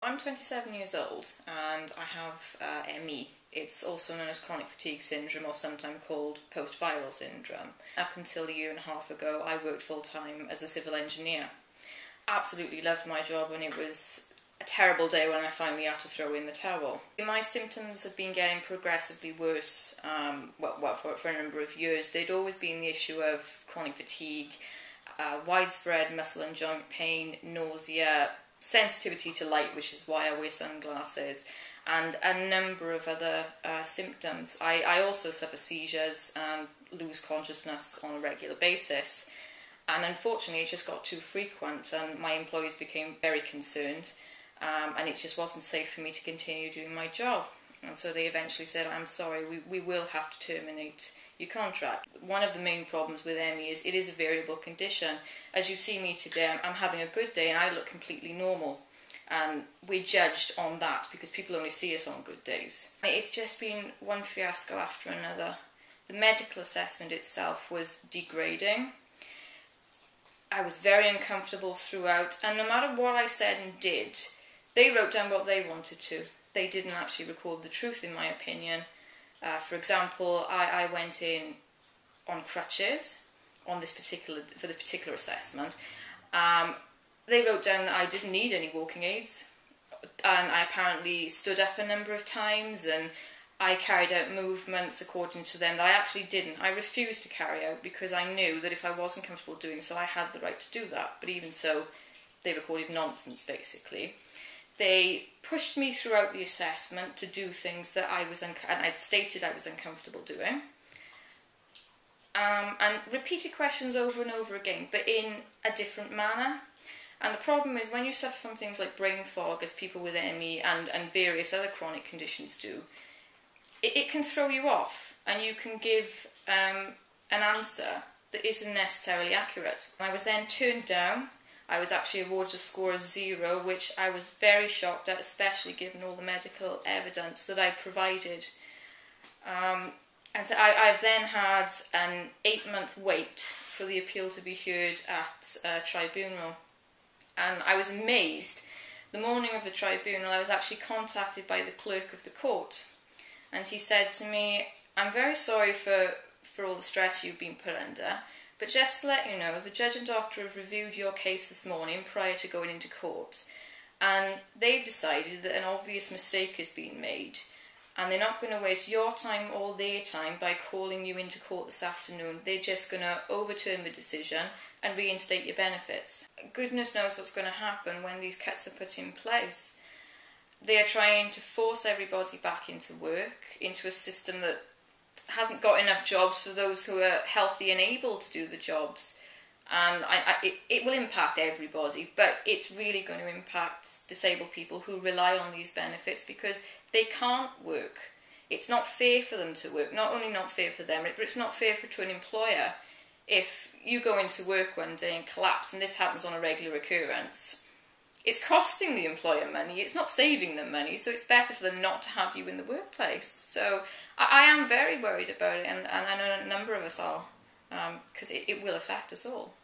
I'm 27 years old and I have ME. It's also known as chronic fatigue syndrome, or sometimes called post-viral syndrome. Up until a year and a half ago, I worked full-time as a civil engineer. Absolutely loved my job, and it was a terrible day when I finally had to throw in the towel. My symptoms had been getting progressively worse for a number of years. They'd always been the issue of chronic fatigue, widespread muscle and joint pain, nausea, sensitivity to light, which is why I wear sunglasses, and a number of other symptoms. I also suffer seizures and lose consciousness on a regular basis, and unfortunately it just got too frequent, and my employees became very concerned, and it just wasn't safe for me to continue doing my job. And so they eventually said, "I'm sorry, we will have to terminate your contract." One of the main problems with ME is it is a variable condition. As you see me today, I'm having a good day and I look completely normal. And we're judged on that because people only see us on good days. It's just been one fiasco after another. The medical assessment itself was degrading. I was very uncomfortable throughout, and no matter what I said and did, they wrote down what they wanted to. They didn't actually record the truth, in my opinion. For example, I went in on crutches for this particular assessment. They wrote down that I didn't need any walking aids, and I apparently stood up a number of times, and I carried out movements according to them that I actually didn't. I refused to carry out because I knew that if I wasn't comfortable doing so, I had the right to do that. But even so, they recorded nonsense, basically. They pushed me throughout the assessment to do things that I'd stated I was uncomfortable doing, and repeated questions over and over again, but in a different manner. And the problem is, when you suffer from things like brain fog, as people with ME and various other chronic conditions do, it can throw you off, and you can give an answer that isn't necessarily accurate. I was then turned down. I was actually awarded a score of 0, which I was very shocked at, especially given all the medical evidence that I provided. And so I've then had an 8-month wait for the appeal to be heard at a tribunal. And I was amazed. The morning of the tribunal, I was actually contacted by the clerk of the court. And he said to me, "I'm very sorry for all the stress you've been put under, but just to let you know, the judge and doctor have reviewed your case this morning prior to going into court, and they've decided that an obvious mistake has been made, and they're not going to waste your time or their time by calling you into court this afternoon. They're just going to overturn the decision and reinstate your benefits." Goodness knows what's going to happen when these cuts are put in place. They are trying to force everybody back into work, into a system that hasn't got enough jobs for those who are healthy and able to do the jobs. And it will impact everybody, but it's really going to impact disabled people who rely on these benefits because they can't work. It's not fair for them to work. Not only not fair for them, but it's not fair to an employer. If you go into work one day and collapse, and this happens on a regular occurrence, it's costing the employer money, it's not saving them money, so it's better for them not to have you in the workplace. So I am very worried about it, and I know a number of us are, because it will affect us all.